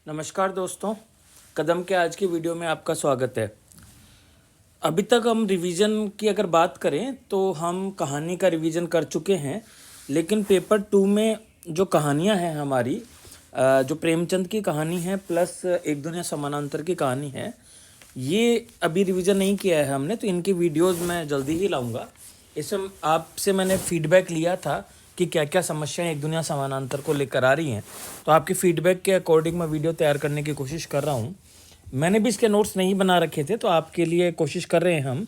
नमस्कार दोस्तों, कदम के आज की वीडियो में आपका स्वागत है। अभी तक हम रिवीजन की अगर बात करें तो हम कहानी का रिवीजन कर चुके हैं, लेकिन पेपर 2 में जो कहानियां हैं हमारी, जो प्रेमचंद की कहानी है प्लस एक दुनिया समानांतर की कहानी है, ये अभी रिवीजन नहीं किया है हमने, तो इनकी वीडियोस मैं जल्दी ही लाऊंगा। इसमें आपसे मैंने फीडबैक लिया था कि क्या क्या समस्याएं एक दुनिया समानांतर को लेकर आ रही हैं, तो आपके फीडबैक के अकॉर्डिंग मैं वीडियो तैयार करने की कोशिश कर रहा हूं। मैंने भी इसके नोट्स नहीं बना रखे थे, तो आपके लिए कोशिश कर रहे हैं हम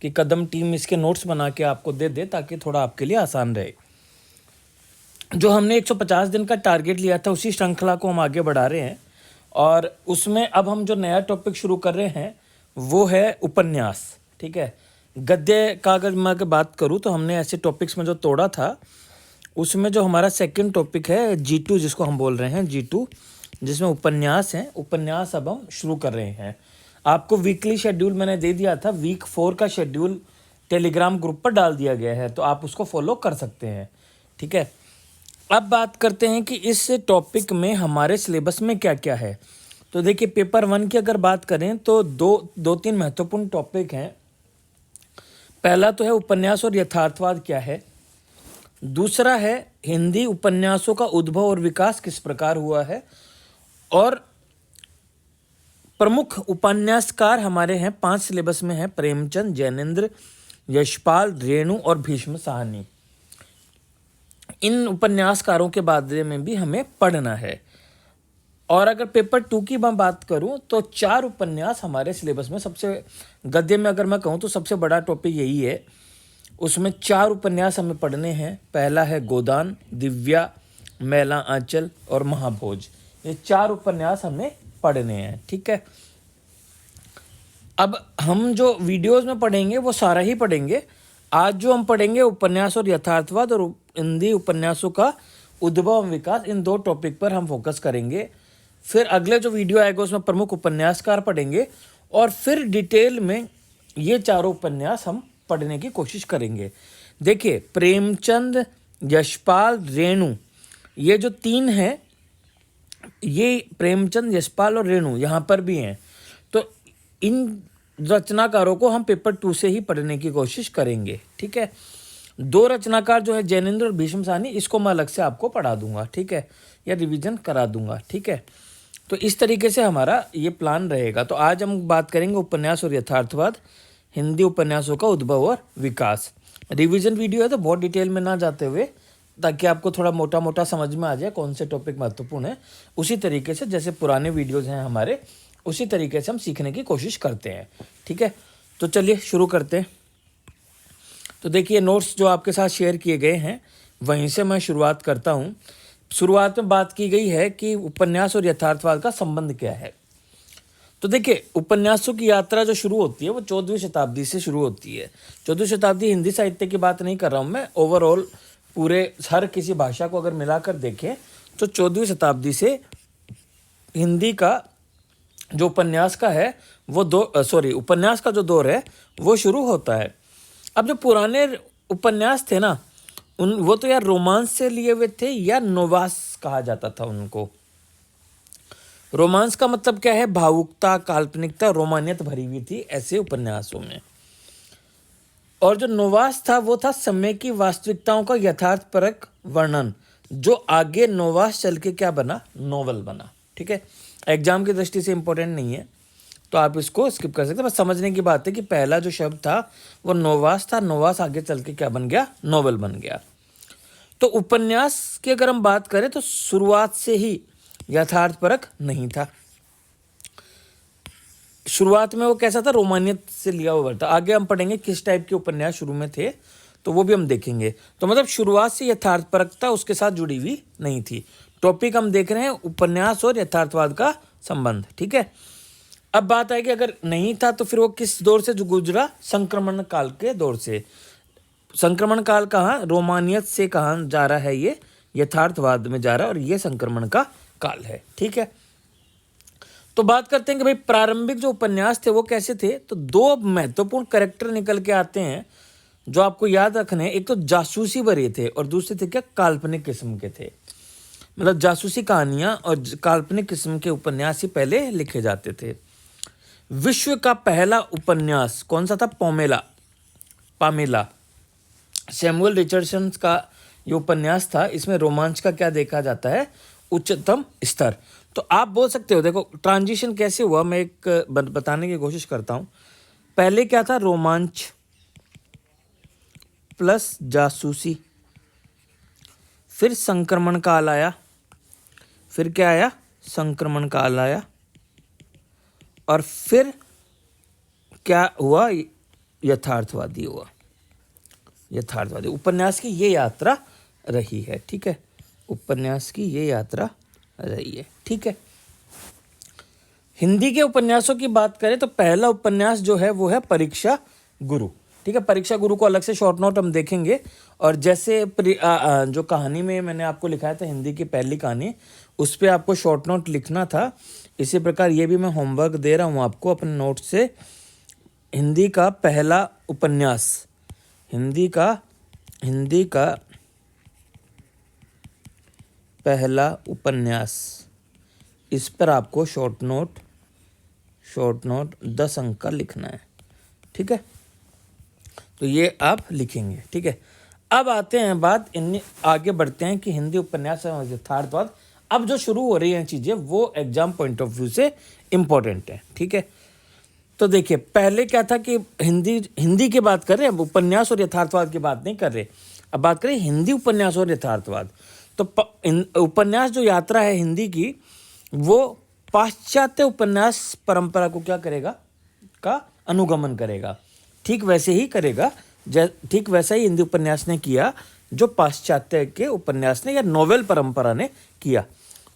कि कदम टीम इसके नोट्स बना के आपको दे दे, ताकि थोड़ा आपके लिए आसान रहे। जो हमने 150 दिन का टारगेट लिया था, उसी श्रृंखला को हम आगे बढ़ा रहे हैं, और उसमें अब हम जो नया टॉपिक शुरू कर रहे हैं वो है उपन्यास। ठीक है, गद्य का अगर मैं बात करूँ तो हमने ऐसे टॉपिक्स में जो तोड़ा था, उसमें जो हमारा सेकंड टॉपिक है G2, जिसको हम बोल रहे हैं G2, जिसमें उपन्यास हैं, उपन्यास अब हम शुरू कर रहे हैं। आपको वीकली शेड्यूल मैंने दे दिया था, वीक 4 का शेड्यूल टेलीग्राम ग्रुप पर डाल दिया गया है, तो आप उसको फॉलो कर सकते हैं। ठीक है, अब बात करते हैं कि इस टॉपिक में हमारे सिलेबस में क्या क्या है। तो देखिए, पेपर 1 की अगर बात करें तो दो तीन महत्वपूर्ण टॉपिक हैं। पहला तो है उपन्यास और यथार्थवाद क्या है। दूसरा है हिंदी उपन्यासों का उद्भव और विकास किस प्रकार हुआ है। और प्रमुख उपन्यासकार हमारे हैं 5 सिलेबस में है: प्रेमचंद, जैनेंद्र, यशपाल, रेणु और भीष्म साहनी। इन उपन्यासकारों के बारे में भी हमें पढ़ना है। और अगर पेपर 2 की मैं बात करूं तो 4 उपन्यास हमारे सिलेबस में, सबसे गद्य में अगर मैं कहूं तो सबसे बड़ा टॉपिक यही है। उसमें 4 उपन्यास हमें पढ़ने हैं। पहला है गोदान, दिव्या, मैला आंचल और महाभोज। ये 4 उपन्यास हमें पढ़ने हैं। ठीक है, अब हम जो वीडियोस में पढ़ेंगे वो सारा ही पढ़ेंगे। आज जो हम पढ़ेंगे उपन्यास और यथार्थवाद और हिंदी उपन्यासों का उद्भव और विकास, इन 2 टॉपिक पर हम फोकस करेंगे। फिर अगले जो वीडियो आएगा उसमें प्रमुख उपन्यासकार पढ़ेंगे, और फिर डिटेल में ये 4 उपन्यास हम पढ़ने की कोशिश करेंगे। देखिए, प्रेमचंद, यशपाल, रेणु, ये जो 3 हैं, ये प्रेमचंद, यशपाल और रेणु यहाँ पर भी हैं। तो इन रचनाकारों को हम पेपर 2 से ही पढ़ने की कोशिश करेंगे। ठीक है, 2 रचनाकार जो है जैनेंद्र और भीष्म साहनी, इसको मैं अलग से आपको पढ़ा दूंगा। ठीक है, या रिवीजन करा दूंगा। ठीक है, तो इस तरीके से हमारा ये प्लान रहेगा। तो आज हम बात करेंगे उपन्यास और यथार्थवाद, हिंदी उपन्यासों का उद्भव और विकास। रिवीजन वीडियो है तो बहुत डिटेल में ना जाते हुए, ताकि आपको थोड़ा मोटा मोटा समझ में आ जाए कौन से टॉपिक महत्वपूर्ण है, उसी तरीके से जैसे पुराने वीडियोज़ हैं हमारे, उसी तरीके से हम सीखने की कोशिश करते हैं। ठीक है, तो चलिए शुरू करते हैं। तो देखिए, नोट्स जो आपके साथ शेयर किए गए हैं वहीं से मैं शुरुआत करता हूँ। शुरुआत में बात की गई है कि उपन्यास और यथार्थवाद का संबंध क्या है। तो देखिए, उपन्यासों की यात्रा जो शुरू होती है वो 14वीं शताब्दी से शुरू होती है। 14वीं शताब्दी हिंदी साहित्य की बात नहीं कर रहा हूँ मैं, ओवरऑल पूरे हर किसी भाषा को अगर मिलाकर देखें तो 14वीं शताब्दी से हिंदी का जो उपन्यास का है वो उपन्यास का जो दौर है वो शुरू होता है। अब जो पुराने उपन्यास थे ना, वो तो यार रोमांस से लिए हुए थे, या नोवास कहा जाता था उनको। रोमांस का मतलब क्या है? भावुकता, काल्पनिकता, रोमानियत भरी हुई थी ऐसे उपन्यासों में। और जो नोवास था वो था समय की वास्तविकताओं का यथार्थपरक वर्णन, जो आगे नोवास चल के क्या बना? नोवेल बना। ठीक है, एग्जाम की दृष्टि से इंपॉर्टेंट नहीं है, तो आप इसको स्किप कर सकते हैं। बस समझने की बात है कि पहला जो शब्द था वो नोवास था, नोवास आगे चल के क्या बन गया? नोवेल बन गया। तो उपन्यास की अगर हम बात करें तो शुरुआत से ही यथार्थपरक नहीं था। शुरुआत में वो कैसा था? रोमानियत से लिया हुआ था। आगे हम पढ़ेंगे किस टाइप के उपन्यास शुरू में थे, तो वो भी हम देखेंगे। तो मतलब शुरुआत से यथार्थपरकता उसके साथ जुड़ी हुई नहीं थी। टॉपिक हम देख रहे हैं उपन्यास और यथार्थवाद का संबंध। ठीक है, अब बात है कि अगर नहीं था तो फिर वो किस दौर से जो गुजरा? संक्रमण काल के दौर से। संक्रमण काल कहाँ? रोमानियत से कहाँ जा रहा है? ये यथार्थवाद में जा रहा है, और ये संक्रमण का काल है। ठीक है, तो बात करते हैं कि भाई प्रारंभिक जो उपन्यास थे वो कैसे थे। तो 2 महत्वपूर्ण कैरेक्टर निकल के आते हैं जो आपको याद रखने हैं। एक तो जासूसी भरे थे और दूसरे थे क्या? काल्पनिक किस्म के थे। मतलब जासूसी कहानियां और काल्पनिक किस्म के उपन्यास ही पहले लिखे जाते थे। विश्व का पहला उपन्यास कौन सा था? पामेला। सैमुअल रिचर्डसन का ये उपन्यास था। इसमें रोमांच का क्या देखा जाता है? उच्चतम स्तर। तो आप बोल सकते हो, देखो ट्रांजिशन कैसे हुआ, मैं एक बताने की कोशिश करता हूँ। पहले क्या था? रोमांच प्लस जासूसी, फिर संक्रमण काल आया, फिर क्या आया? संक्रमण काल आया, और फिर क्या हुआ? यथार्थवादी हुआ। यथार्थवादी उपन्यास की ये यात्रा रही है, ठीक है। उपन्यास की ये यात्रा रही है, ठीक है। हिंदी के उपन्यासों की बात करें तो पहला उपन्यास जो है वो है परीक्षा गुरु, ठीक है। परीक्षा गुरु को अलग से शॉर्ट नोट हम देखेंगे। और जैसे जो कहानी में मैंने आपको लिखाया था हिंदी की पहली कहानी, उस पर आपको शॉर्ट नोट लिखना था। इसी प्रकार ये भी मैं होमवर्क दे रहा हूँ आपको अपने नोट से। हिंदी का पहला उपन्यास, हिंदी का पहला उपन्यास, इस पर आपको शॉर्ट नोट 10 अंक का लिखना है, ठीक है। तो ये आप लिखेंगे, ठीक है। अब आते हैं आगे बढ़ते हैं कि हिंदी उपन्यास और यथार्थवाद अब जो शुरू हो रही हैं चीज़ें वो एग्जाम पॉइंट ऑफ व्यू से इम्पोर्टेंट है, ठीक है। तो देखिए पहले क्या था कि हिंदी की बात कर रहे हैं, अब उपन्यास और यथार्थवाद की बात नहीं कर रहे। अब बात करें हिंदी उपन्यास और यथार्थवाद। तो उपन्यास जो यात्रा है हिंदी की, वो पाश्चात्य उपन्यास परंपरा को क्या करेगा? का अनुगमन करेगा। ठीक वैसे ही करेगा, ठीक वैसा ही हिंदी उपन्यास ने किया जो पाश्चात्य के उपन्यास ने या नोवेल परंपरा ने किया।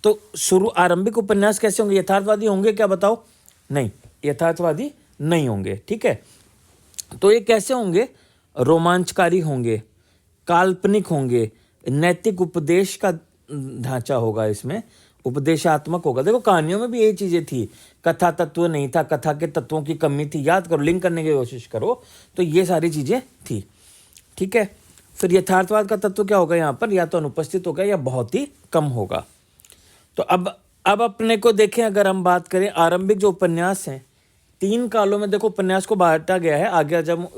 तो आरंभिक उपन्यास कैसे होंगे? यथार्थवादी होंगे क्या? बताओ। नहीं, यथार्थवादी नहीं होंगे, ठीक है। तो ये कैसे होंगे? रोमांचकारी होंगे, काल्पनिक होंगे, नैतिक उपदेश का ढांचा होगा इसमें, उपदेशात्मक होगा। देखो कहानियों में भी यही चीजें थी, कथा तत्व नहीं था, कथा के तत्वों की कमी थी। याद करो, लिंक करने की कोशिश करो, तो ये सारी चीजें थी, ठीक है। फिर यथार्थवाद का तत्व क्या होगा यहाँ पर? या तो अनुपस्थित होगा या बहुत ही कम होगा। तो अब अपने को देखें, अगर हम बात करें आरंभिक जो उपन्यास हैं, 3 कालों में देखो उपन्यास को बांटा गया है। आगे जब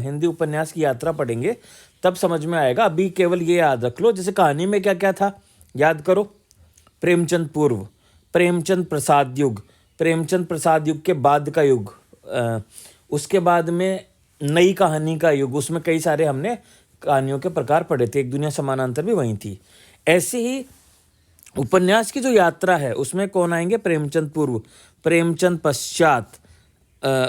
हिंदी उपन्यास की यात्रा पढ़ेंगे तब समझ में आएगा। अभी केवल ये याद रख लो, जैसे कहानी में क्या क्या था याद करो। प्रेमचंद पूर्व, प्रेमचंद प्रसाद युग, प्रेमचंद प्रसाद युग के बाद का युग, उसके बाद में नई कहानी का युग। उसमें कई सारे हमने कहानियों के प्रकार पढ़े थे, एक दुनिया समानांतर भी वहीं थी। ऐसे ही उपन्यास की जो यात्रा है उसमें कौन आएंगे? प्रेमचंद पूर्व, प्रेमचंद पश्चात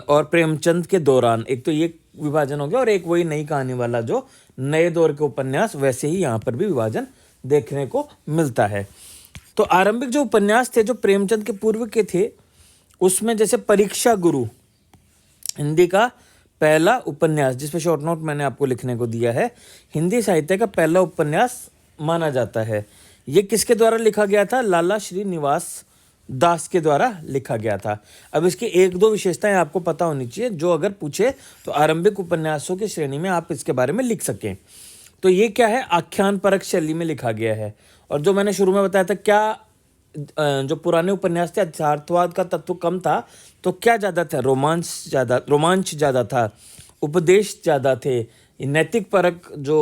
और प्रेमचंद के दौरान। एक तो ये विभाजन हो गया, और एक वही नई कहानी वाला जो नए दौर के उपन्यास, वैसे ही यहाँ पर भी विभाजन देखने को मिलता है। तो आरंभिक जो उपन्यास थे जो प्रेमचंद के पूर्व के थे, उसमें जैसे परीक्षा गुरु हिंदी का पहला उपन्यास, जिसपे शॉर्ट नोट मैंने आपको लिखने को दिया है, हिंदी साहित्य का पहला उपन्यास माना जाता है। ये किसके द्वारा लिखा गया था? लाला श्रीनिवास दास के द्वारा लिखा गया था। अब इसकी 1-2 विशेषताएं आपको पता होनी चाहिए, जो अगर पूछे तो आरंभिक उपन्यासों की श्रेणी में आप इसके बारे में लिख सकें। तो ये क्या है? आख्यान परक शैली में लिखा गया है। और जो मैंने शुरू में बताया था, क्या जो पुराने उपन्यास थे यथार्थवाद का तत्व कम था, तो क्या ज़्यादा था? रोमांच ज़्यादा था, उपदेश ज़्यादा थे। नैतिक परक जो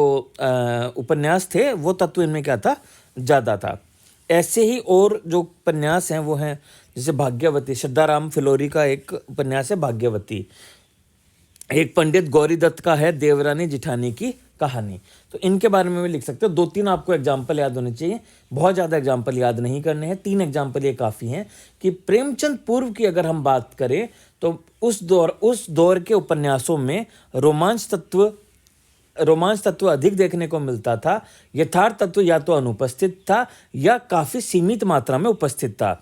उपन्यास थे वो तत्व इनमें क्या था? ज़्यादा था। ऐसे ही और जो उपन्यास हैं वो हैं जैसे भाग्यवती, श्रद्धाराम फिलोरी का एक उपन्यास है भाग्यवती। एक पंडित गौरी दत्त का है देवरानी जिठानी की कहानी। तो इनके बारे में भी लिख सकते हो। 2-3 आपको एग्जाम्पल याद होने चाहिए, बहुत ज़्यादा एग्जाम्पल याद नहीं करने हैं, 3 एग्जाम्पल ये काफ़ी हैं। कि प्रेमचंद पूर्व की अगर हम बात करें तो उस दौर के उपन्यासों में रोमांच तत्व अधिक देखने को मिलता था। यथार्थ तत्व या तो अनुपस्थित था या काफ़ी सीमित मात्रा में उपस्थित था।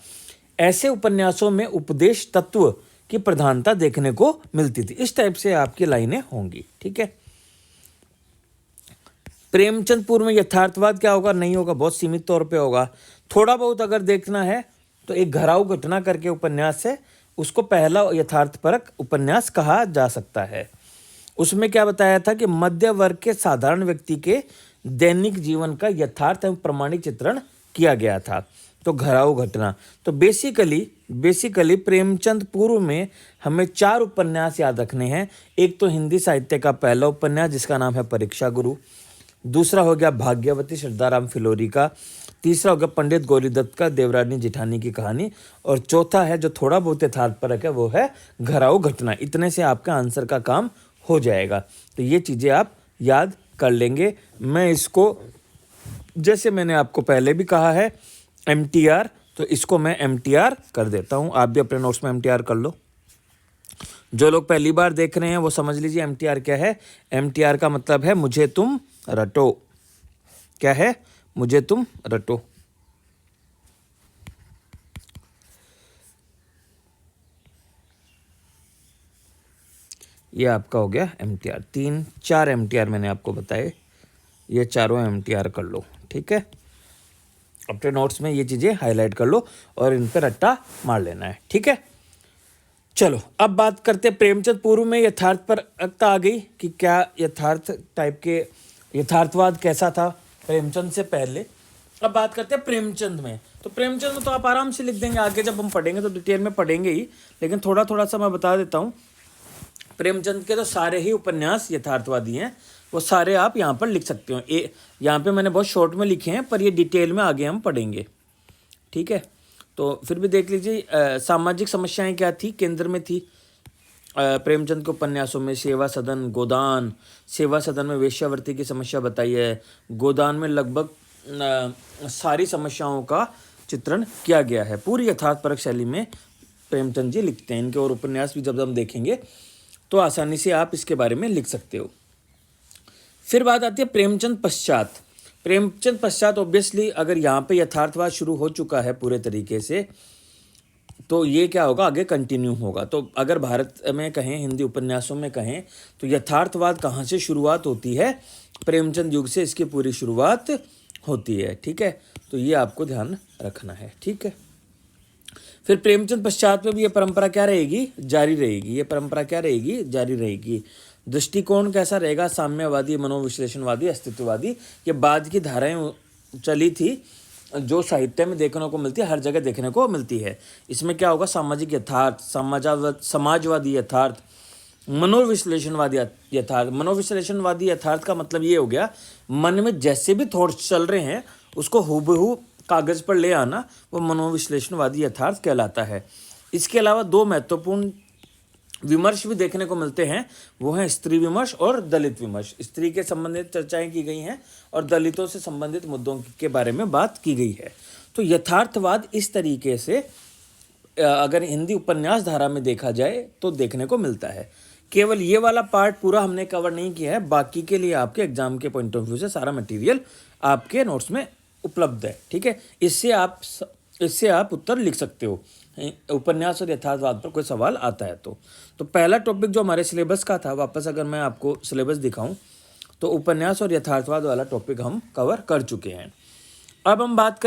ऐसे उपन्यासों में उपदेश तत्व की प्रधानता देखने को मिलती थी। इस टाइप से आपकी लाइनें होंगी, ठीक है। प्रेमचंद पूर्व में यथार्थवाद क्या होगा? नहीं होगा, बहुत सीमित तौर पे होगा। थोड़ा बहुत अगर देखना है तो एक घराऊ घटना करके उपन्यास है, उसको पहला यथार्थपरक उपन्यास कहा जा सकता है। उसमें क्या बताया था कि मध्य वर्ग के साधारण व्यक्ति के दैनिक जीवन का यथार्थ एवं प्रमाणिक चित्रण किया गया था। तो घराऊ घटना, तो बेसिकली प्रेमचंद पूर्व में हमें 4 उपन्यास याद रखने हैं। एक तो हिंदी साहित्य का पहला उपन्यास जिसका नाम है परीक्षा गुरु, दूसरा हो गया भाग्यवती श्रद्धाराम फिलोरी का, तीसरा हो गया पंडित गौरीदत्त का देवरानी जेठानी की कहानी, और चौथा है जो थोड़ा बहुत यथार्थपरक है वो है घराऊ घटना। इतने से आपका आंसर का काम हो जाएगा। तो ये चीज़ें आप याद कर लेंगे। मैं इसको, जैसे मैंने आपको पहले भी कहा है, MTR, तो इसको मैं MTR कर देता हूँ। आप भी अपने नोट्स में MTR कर लो। जो लोग पहली बार देख रहे हैं वो समझ लीजिए MTR क्या है। MTR का मतलब है मुझे तुम रटो। क्या है? मुझे तुम रटो। ये आपका हो गया MTR। 3-4 MTR मैंने आपको बताए, ये चारों MTR कर लो। ठीक है, अपने नोट्स में ये चीज़ें हाईलाइट कर लो और इन पर रट्टा मार लेना है। ठीक है, चलो अब बात करते हैं प्रेमचंद पूर्व में यथार्थ पर आ गई कि क्या यथार्थ टाइप के यथार्थवाद कैसा था प्रेमचंद से पहले। अब बात करते हैं प्रेमचंद में। तो प्रेमचंद में तो आप आराम से लिख देंगे, आगे जब हम पढ़ेंगे तो डिटेल में पढ़ेंगे ही, लेकिन थोड़ा थोड़ा सा मैं बता देता हूँ। प्रेमचंद के तो सारे ही उपन्यास यथार्थवादी हैं, वो सारे आप यहाँ पर लिख सकते हो। यहाँ पे मैंने बहुत शॉर्ट में लिखे हैं, पर ये डिटेल में आगे हम पढ़ेंगे। ठीक है, तो फिर भी देख लीजिए सामाजिक समस्याएं क्या थी, केंद्र में थी प्रेमचंद के उपन्यासों में। सेवा सदन, गोदान, सेवा सदन में वेश्यावृत्ति की समस्या बताई है, गोदान में लगभग सारी समस्याओं का चित्रण किया गया है। पूरी यथार्थपरक शैली में प्रेमचंद जी लिखते हैं। इनके और उपन्यास भी जब हम देखेंगे तो आसानी से आप इसके बारे में लिख सकते हो। फिर बात आती है प्रेमचंद पश्चात। प्रेमचंद पश्चात ऑब्वियसली अगर यहाँ पे यथार्थवाद शुरू हो चुका है पूरे तरीके से, तो ये क्या होगा, आगे कंटिन्यू होगा। तो अगर भारत में कहें, हिंदी उपन्यासों में कहें, तो यथार्थवाद कहाँ से शुरुआत होती है? प्रेमचंद युग से इसकी पूरी शुरुआत होती है। ठीक है, तो ये आपको ध्यान रखना है। ठीक है, फिर प्रेमचंद पश्चात में भी ये परंपरा क्या रहेगी? जारी रहेगी। ये परंपरा क्या रहेगी? जारी रहेगी। दृष्टिकोण कैसा रहेगा? साम्यवादी, मनोविश्लेषणवादी, अस्तित्ववादी। ये बाद की धाराएं चली थी जो साहित्य में देखने को मिलती है, हर जगह देखने को मिलती है। इसमें क्या होगा? सामाजिक यथार्थ, समाजवादी यथार्थ, मनोविश्लेषणवादी यथार्थ। मनोविश्लेषणवादी यथार्थ का मतलब ये हो गया, मन में जैसे भी थॉट्स चल रहे हैं उसको हूबहू कागज पर ले आना, वो मनोविश्लेषणवादी यथार्थ कहलाता है। इसके अलावा 2 महत्वपूर्ण विमर्श भी देखने को मिलते हैं, वो है स्त्री विमर्श और दलित विमर्श। स्त्री के संबंधित चर्चाएं की गई हैं और दलितों से संबंधित मुद्दों के बारे में बात की गई है। तो यथार्थवाद इस तरीके से अगर हिंदी उपन्यास धारा में देखा जाए तो देखने को मिलता है। केवल ये वाला पार्ट पूरा हमने कवर नहीं किया है, बाकी के लिए आपके एग्जाम के पॉइंट ऑफ व्यू से सारा मटेरियल आपके नोट्स में उपलब्ध है। ठीक है, इससे आप उत्तर लिख सकते हो उपन्यास और यथार्थवाद पर कोई सवाल आता है तो पहला टॉपिक जो हमारे सिलेबस का था, वापस अगर मैं आपको सिलेबस दिखाऊं तो उपन्यास और यथार्थवाद वाला टॉपिक हम कवर कर चुके हैं। अब हम बात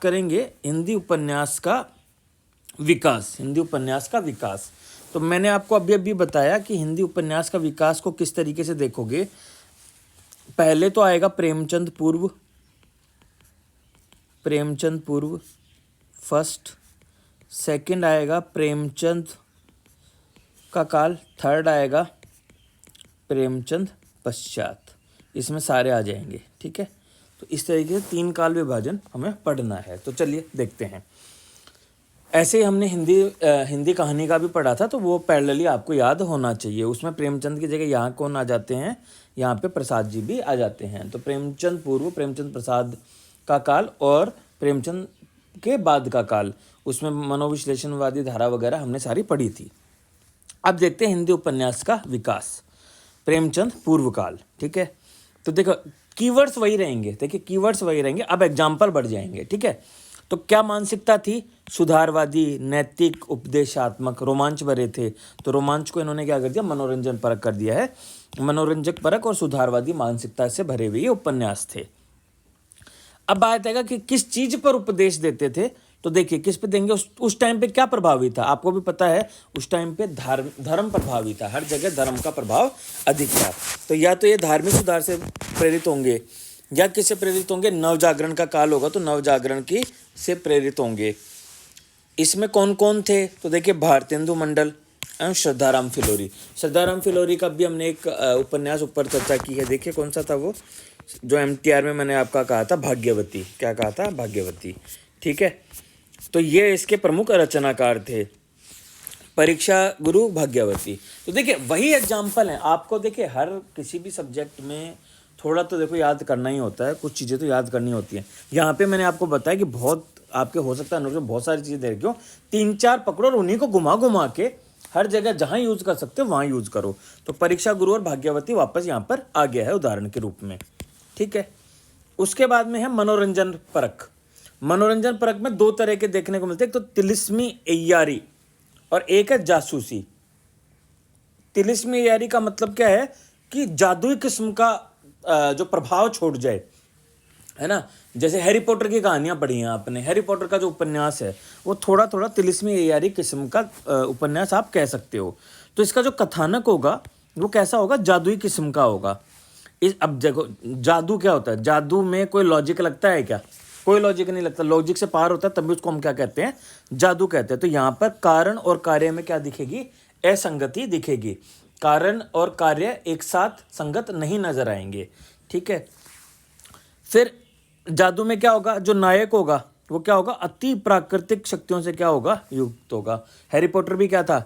करेंगे हिंदी उपन्यास का विकास। हिंदी उपन्यास का विकास, तो मैंने आपको अभी बताया कि हिंदी उपन्यास का विकास को किस तरीके से देखोगे। पहले तो आएगा प्रेमचंद पूर्व फर्स्ट, सेकंड आएगा प्रेमचंद का काल, थर्ड आएगा प्रेमचंद पश्चात। इसमें सारे आ जाएंगे। ठीक है, तो इस तरीके से 3 काल विभाजन हमें पढ़ना है। तो चलिए देखते हैं। ऐसे ही हमने हिंदी कहानी का भी पढ़ा था, तो वो पैरेलली आपको याद होना चाहिए। उसमें प्रेमचंद की जगह यहाँ कौन आ जाते हैं? यहाँ पे प्रसाद जी भी आ जाते हैं। तो प्रेमचंद पूर्व, प्रेमचंद प्रसाद का काल और प्रेमचंद के बाद का काल, उसमें मनोविश्लेषणवादी धारा वगैरह हमने सारी पढ़ी थी। अब देखते हैं हिंदी उपन्यास का विकास, प्रेमचंद पूर्व काल। ठीक है, तो देखो कीवर्ड्स वही रहेंगे, अब एग्जाम्पल बढ़ जाएंगे। ठीक है, तो क्या मानसिकता थी? सुधारवादी, नैतिक, उपदेशात्मक, रोमांच भरे थे। तो रोमांच को इन्होंने क्या कर दिया? मनोरंजन परक कर दिया है। मनोरंजक परक और सुधारवादी मानसिकता से भरे हुए उपन्यास थे। अब बात आएगा कि किस चीज पर उपदेश देते थे। तो देखिए किस पे देंगे, उस टाइम पे क्या प्रभावी था? आपको भी पता है उस टाइम पे धर्म प्रभावी था, हर जगह धर्म का प्रभाव अधिक था। तो या तो ये धार्मिक सुधार से प्रेरित होंगे या किससे प्रेरित होंगे? नवजागरण का काल होगा तो नवजागरण की से प्रेरित होंगे। इसमें कौन कौन थे? तो देखिए भारतेंदु मंडल एवं श्रद्धाराम फिलोरी। श्रद्धाराम फिलोरी का भी हमने एक उपन्यास ऊपर चर्चा की है। देखिए कौन सा था वो, जो MTR में मैंने आपका कहा था, भाग्यवती। क्या कहा था? भाग्यवती। ठीक है, तो ये इसके प्रमुख रचनाकार थे, परीक्षा गुरु भाग्यवती। तो देखिए वही एग्जाम्पल है। आपको देखिए हर किसी भी सब्जेक्ट में थोड़ा तो देखो याद करना ही होता है, कुछ चीज़ें तो याद करनी होती हैं। यहाँ पे मैंने आपको बताया कि बहुत आपके हो सकता है नोट्स में बहुत सारी चीज़ें दे रखी हो, 3-4 पकड़ो और उन्हीं को घुमा घुमा के हर जगह जहाँ यूज कर सकते हो वहाँ यूज करो। तो परीक्षा गुरु और भाग्यवती वापस यहाँ पर आ गया है उदाहरण के रूप में। ठीक है, उसके बाद में है मनोरंजन परक। मनोरंजन परक में 2 तरह के देखने को मिलते हैं, एक तो तिलिस्मी एयारी और एक है जासूसी। तिलिस्मी एयारी का मतलब क्या है कि जादुई किस्म का जो प्रभाव छोड़ जाए, है ना। जैसे हैरी पॉटर की कहानियां पढ़ी हैं आपने, हैरी पॉटर का जो उपन्यास है वो थोड़ा थोड़ा तिलिस्मी एयारी किस्म का उपन्यास आप कह सकते हो। तो इसका जो कथानक होगा वो कैसा होगा? जादुई किस्म का होगा। अब देखो जादू क्या होता है? जादू में कोई लॉजिक लगता है क्या? कोई लॉजिक नहीं लगता। लॉजिक से पार होता है तभी उसको हम क्या कहते हैं? जादू कहते हैं। तो यहाँ पर कारण और कार्य में क्या दिखेगी? असंगति दिखेगी। कारण और कार्य एक साथ संगत नहीं नजर आएंगे। ठीक है, फिर जादू में क्या होगा? जो नायक होगा वो क्या होगा? अति प्राकृतिक शक्तियों से क्या होगा? युक्त होगा। हैरी पॉटर भी क्या था?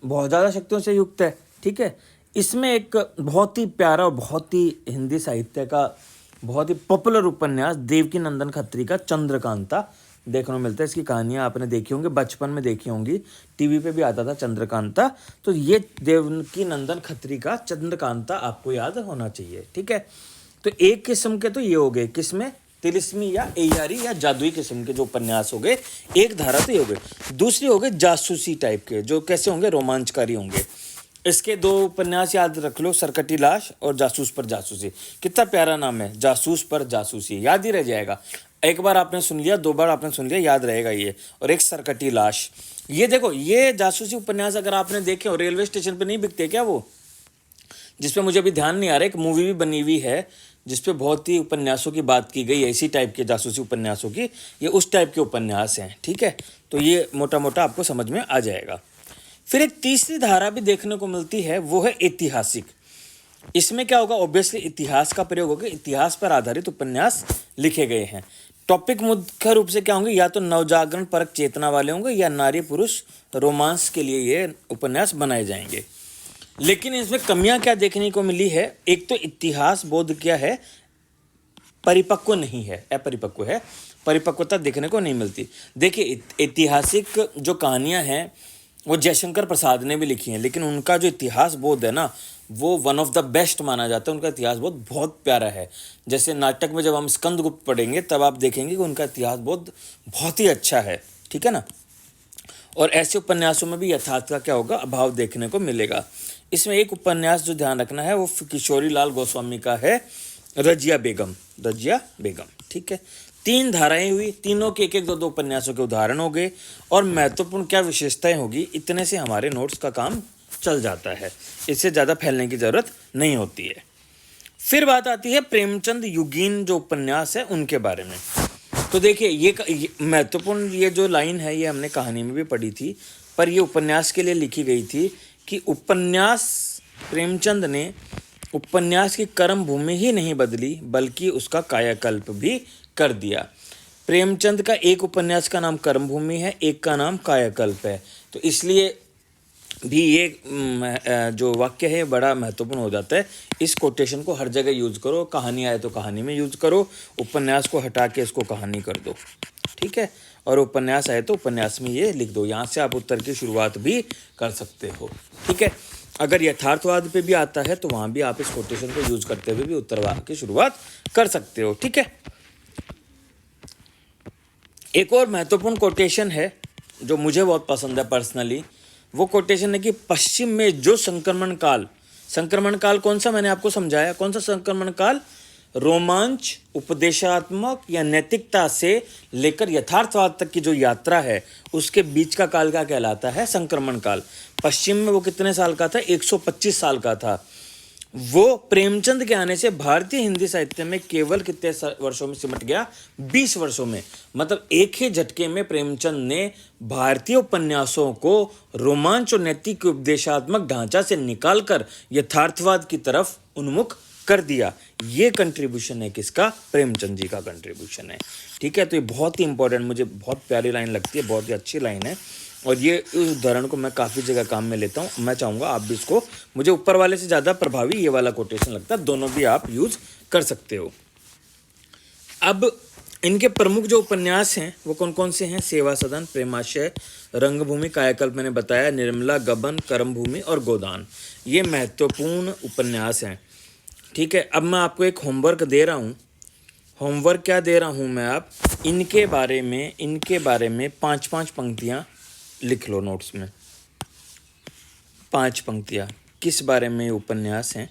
बहुत ज़्यादा शक्तियों से युक्त है। ठीक है, इसमें एक बहुत ही प्यारा और बहुत ही हिंदी साहित्य का बहुत ही पॉपुलर उपन्यास देवकी नंदन खत्री का चंद्रकांता देखने को मिलता है। इसकी कहानियाँ आपने देखी होंगी, बचपन में देखी होंगी, टीवी पे भी आता था चंद्रकांता। तो ये देवकी नंदन खत्री का चंद्रकांता आपको याद होना चाहिए। ठीक है, तो एक किस्म के तो ये हो गए, किसमें? तिलिस्मी या एयारी या जादुई किस्म के जो उपन्यास हो गए। एक धारा तो ये हो गए। दूसरी हो गए जासूसी टाइप के, जो कैसे होंगे? रोमांचकारी होंगे। इसके 2 उपन्यास याद रख लो, सरकटी लाश और जासूस पर जासूसी। कितना प्यारा नाम है, जासूस पर जासूसी, याद ही रह जाएगा। एक बार आपने सुन लिया, 2 बार आपने सुन लिया, याद रहेगा ये। और एक सरकटी लाश। ये देखो, ये जासूसी उपन्यास अगर आपने देखे हो, रेलवे स्टेशन पर नहीं बिकते क्या वो? जिसपे मुझे अभी ध्यान नहीं आ रहा, एक मूवी भी बनी हुई है जिसपे बहुत ही उपन्यासों की बात की गई, ऐसी टाइप के जासूसी उपन्यासों की। ये उस टाइप के उपन्यास हैं। ठीक है, तो ये मोटा मोटा आपको समझ में आ जाएगा। फिर एक तीसरी धारा भी देखने को मिलती है, वो है ऐतिहासिक। इसमें क्या होगा? ऑब्वियसली इतिहास का प्रयोग होगा, इतिहास पर आधारित उपन्यास लिखे गए हैं। टॉपिक मुख्य रूप से क्या होंगे? या तो नवजागरण परक चेतना वाले होंगे या नारी पुरुष रोमांस के लिए ये उपन्यास बनाए जाएंगे। लेकिन इसमें कमियां क्या देखने को मिली है? एक तो इतिहास बोध क्या है? परिपक्व नहीं है, अपरिपक्व है, परिपक्वता देखने को नहीं मिलती। देखिए ऐतिहासिक जो कहानियां हैं वो जयशंकर प्रसाद ने भी लिखी हैं, लेकिन उनका जो इतिहास बोध है ना, वो वन ऑफ द बेस्ट माना जाता है। उनका इतिहास बोध बहुत प्यारा है। जैसे नाटक में जब हम स्कंदगुप्त पढ़ेंगे तब आप देखेंगे कि उनका इतिहास बोध बहुत ही अच्छा है। ठीक है ना। और ऐसे उपन्यासों में भी यथार्थ का क्या होगा? अभाव देखने को मिलेगा। इसमें एक उपन्यास जो ध्यान रखना है वो किशोरी लाल गोस्वामी का है, रजिया बेगम। रजिया बेगम। ठीक है, 3 धाराएं हुई, तीनों के 1-1, 2-2 उपन्यासों के उदाहरण हो गए। और महत्वपूर्ण क्या विशेषताएं होगी, इतने से हमारे नोट्स का काम चल जाता है। इससे ज़्यादा फैलने की ज़रूरत नहीं होती है। फिर बात आती है प्रेमचंद युगीन जो उपन्यास है उनके बारे में। तो देखिए ये महत्वपूर्ण ये जो लाइन है ये हमने कहानी में भी पढ़ी थी, पर ये उपन्यास के लिए लिखी गई थी कि उपन्यास प्रेमचंद ने उपन्यास की कर्म भूमि ही नहीं बदली बल्कि उसका कायाकल्प भी कर दिया। प्रेमचंद का एक उपन्यास का नाम कर्म भूमि है, एक का नाम कायाकल्प है। तो इसलिए भी ये जो वाक्य है बड़ा महत्वपूर्ण हो जाता है। इस कोटेशन को हर जगह यूज करो, कहानी आए तो कहानी में यूज करो, उपन्यास को हटा के इसको कहानी कर दो। ठीक है, और उपन्यास आए तो उपन्यास में ये लिख दो। यहाँ से आप उत्तर की शुरुआत भी कर सकते हो। ठीक है, अगर यथार्थवाद पे भी आता है तो वहाँ भी आप इस कोटेशन को यूज करते हुए भी उत्तरवाद की शुरुआत कर सकते हो। ठीक है, एक और महत्वपूर्ण कोटेशन है जो मुझे बहुत पसंद है पर्सनली। वो कोटेशन है कि पश्चिम में जो संक्रमण काल कौन सा मैंने आपको समझाया, कौन सा संक्रमण काल? रोमांच, उपदेशात्मक या नैतिकता से लेकर यथार्थवाद तक की जो यात्रा है उसके बीच का काल क्या कहलाता है? संक्रमण काल। पश्चिम में वो कितने साल का था? 125 साल का था। वो प्रेमचंद के आने से भारतीय हिंदी साहित्य में केवल कितने वर्षों में सिमट गया? 20 वर्षों में। मतलब एक ही झटके में प्रेमचंद ने भारतीय उपन्यासों को रोमांच और नैतिक उपदेशात्मक ढांचा से निकालकर यथार्थवाद की तरफ उन्मुख कर दिया। ये कंट्रीब्यूशन है किसका? प्रेमचंद जी का कंट्रीब्यूशन है। ठीक है, तो ये बहुत ही इंपॉर्टेंट, मुझे बहुत प्यारी लाइन लगती है, बहुत ही अच्छी लाइन है, और ये उस उदाहरण को मैं काफ़ी जगह काम में लेता हूँ। मैं चाहूँगा आप भी इसको, मुझे ऊपर वाले से ज़्यादा प्रभावी ये वाला कोटेशन लगता है, दोनों भी आप यूज़ कर सकते हो। अब इनके प्रमुख जो उपन्यास हैं वो कौन कौन से हैं? सेवा सदन, प्रेमाशय, रंगभूमि, कायाकल्प मैंने बताया, निर्मला, गबन, कर्मभूमि और गोदान। ये महत्वपूर्ण उपन्यास हैं। ठीक है, अब मैं आपको एक होमवर्क दे रहा हूँ। होमवर्क क्या दे रहा हूँ मैं? आप इनके बारे में 5-5 पंक्तियाँ लिख लो नोट्स में। 5 पंक्तियाँ किस बारे में उपन्यास हैं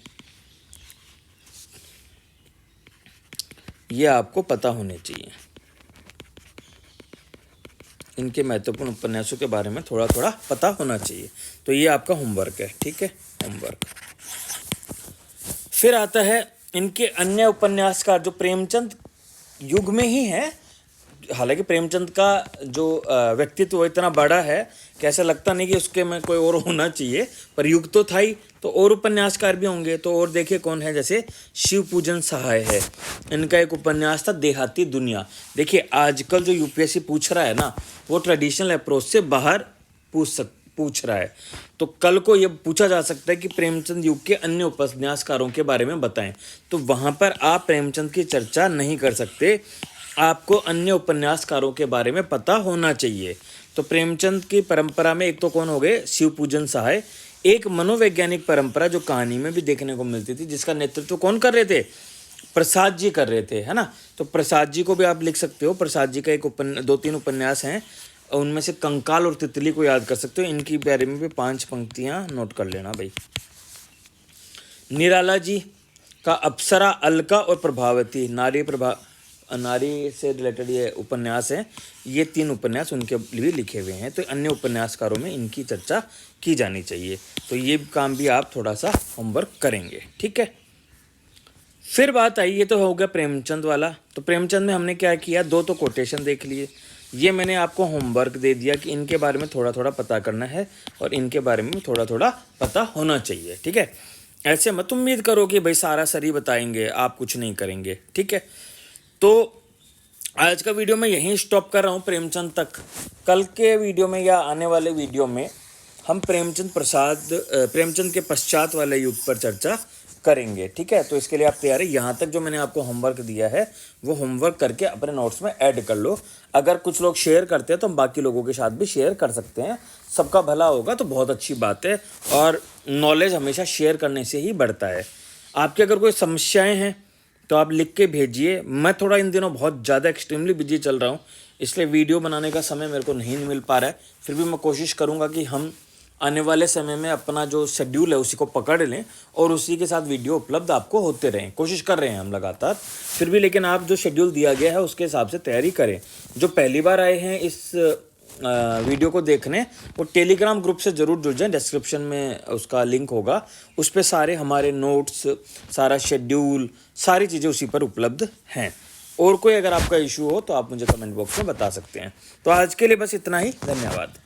ये आपको पता होने चाहिए। इनके महत्वपूर्ण उपन्यासों के बारे में थोड़ा थोड़ा पता होना चाहिए। तो ये आपका होमवर्क है। ठीक है, होमवर्क। फिर आता है इनके अन्य उपन्यासकार जो प्रेमचंद युग में ही हैं। हालांकि प्रेमचंद का जो व्यक्तित्व वो इतना बड़ा है कि ऐसा लगता नहीं कि उसके में कोई और होना चाहिए, पर युग तो था ही, तो और उपन्यासकार भी होंगे। तो और देखिए कौन है, जैसे शिव पूजन सहाय है, इनका एक उपन्यास था देहाती दुनिया। देखिए आजकल जो यूपीएससी पूछ रहा है ना, वो ट्रेडिशनल अप्रोच से बाहर पूछ रहा है। तो कल को ये पूछा जा सकता है कि प्रेमचंद युग के अन्य उपन्यासकारों के बारे में बताएं, तो वहाँ पर आप प्रेमचंद की चर्चा नहीं कर सकते, आपको अन्य उपन्यासकारों के बारे में पता होना चाहिए। तो प्रेमचंद की परंपरा में एक तो कौन हो गए? शिव पूजन सहाय। एक मनोवैज्ञानिक परंपरा जो कहानी में भी देखने को मिलती थी, जिसका नेतृत्व कौन कर रहे थे? प्रसाद जी कर रहे थे, है ना। तो प्रसाद जी को भी आप लिख सकते हो। प्रसाद जी का 2-3 उपन्यास हैं, उनमें से कंकाल और तितली को याद कर सकते हो। इनकी बारे में भी 5 पंक्तियां नोट कर लेना भाई। निराला जी का अप्सरा, अलका और प्रभावती, नारी से रिलेटेड ये उपन्यास हैं। ये 3 उपन्यास उनके लिए लिखे हुए हैं। तो अन्य उपन्यासकारों में इनकी चर्चा की जानी चाहिए। तो ये काम भी आप थोड़ा सा होमवर्क करेंगे। ठीक है, फिर बात आई, ये तो हो गया प्रेमचंद वाला। तो प्रेमचंद में हमने क्या किया? 2 तो कोटेशन देख लिए। ये मैंने आपको होमवर्क दे दिया कि इनके बारे में थोड़ा थोड़ा पता करना है और इनके बारे में थोड़ा थोड़ा पता होना चाहिए। ठीक है, ऐसे मत उम्मीद करो कि भाई सारा सरी बताएंगे, आप कुछ नहीं करेंगे। ठीक है, तो आज का वीडियो मैं यहीं स्टॉप कर रहा हूँ, प्रेमचंद तक। कल के वीडियो में या आने वाले वीडियो में हम प्रेमचंद के पश्चात वाले युग पर चर्चा करेंगे। ठीक है, तो इसके लिए आप तैयार है। यहाँ तक जो मैंने आपको होमवर्क दिया है वो होमवर्क करके अपने नोट्स में ऐड कर लो। अगर कुछ लोग शेयर करते हैं तो हम बाकी लोगों के साथ भी शेयर कर सकते हैं। सबका भला होगा तो बहुत अच्छी बात है, और नॉलेज हमेशा शेयर करने से ही बढ़ता है। आपकी अगर कोई समस्याएं हैं तो आप लिख के भेजिए। मैं थोड़ा इन दिनों बहुत ज़्यादा एक्सट्रीमली बिजी चल रहा हूँ, इसलिए वीडियो बनाने का समय मेरे को नहीं मिल पा रहा है। फिर भी मैं कोशिश करूँगा कि हम आने वाले समय में अपना जो शेड्यूल है उसी को पकड़ लें और उसी के साथ वीडियो उपलब्ध आपको होते रहें। कोशिश कर रहे हैं हम लगातार, फिर भी लेकिन आप जो शेड्यूल दिया गया है उसके हिसाब से तैयारी करें। जो पहली बार आए हैं इस वीडियो को देखने, वो टेलीग्राम ग्रुप से ज़रूर जुड़ जाएं। डिस्क्रिप्शन में उसका लिंक होगा, उस पर सारे हमारे नोट्स, सारा शेड्यूल, सारी चीज़ें उसी पर उपलब्ध हैं। और कोई अगर आपका इशू हो तो आप मुझे कमेंट बॉक्स में बता सकते हैं। तो आज के लिए बस इतना ही, धन्यवाद।